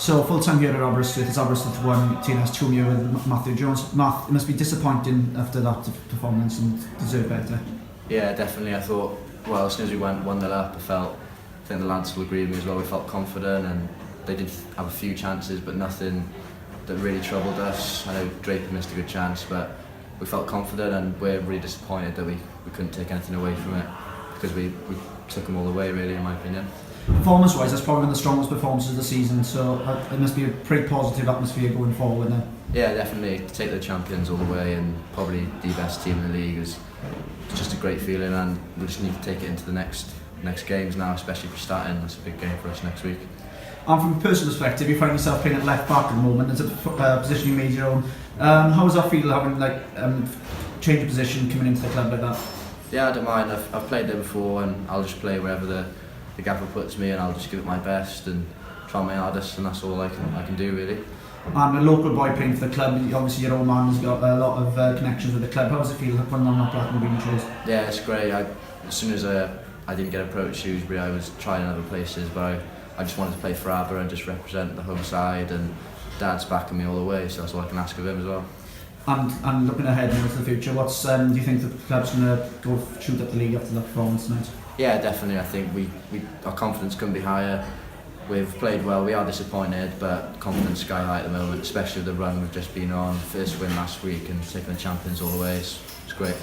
So full time here at Aberystwyth. It's Aberystwyth 1, TNS 2 here with Matthew Jones. Matt, it must be disappointing after that performance and deserve better. Yeah, definitely. I thought, well, as soon as we went 1-0 up, I think the lads will agree with me as well, we felt confident, and they did have a few chances but nothing that really troubled us. I know Draper missed a good chance, but we felt confident, and we're really disappointed that we couldn't take anything away from it, because we took them all away, really, in my opinion. Performance wise, that's probably one of the strongest performances of the season, so it must be a pretty positive atmosphere going forward now. Yeah, definitely. To take the champions all the way and probably the best team in the league is just a great feeling, and we just need to take it into the next games now, especially for starting. That's a big game for us next week. And from a personal perspective, you find yourself playing at left back at the moment. It's a position you made your own. How does that feel, having change of position coming into the club like that? Yeah, I don't mind. I've played there before, and I'll just play wherever the gaffer puts me, and I'll just give it my best and try my hardest, and that's all I can do, really. And a local boy playing for the club, obviously your old man has got a lot of connections with the club. How does it feel putting on that black and green shoes? Yeah, it's great. As soon as I didn't get approached Shrewsbury, I was trying other places, but I just wanted to play for Aber and just represent the home side, and Dad's backing me all the way, so that's all I can ask of him as well. And looking ahead now to the future, what's do you think the club's going to go shoot up the league after that performance tonight? Yeah, definitely. I think our confidence couldn't be higher. We've played well. We are disappointed, but confidence sky high at the moment, especially with the run we've just been on. First win last week and taking the champions all the way. It's great.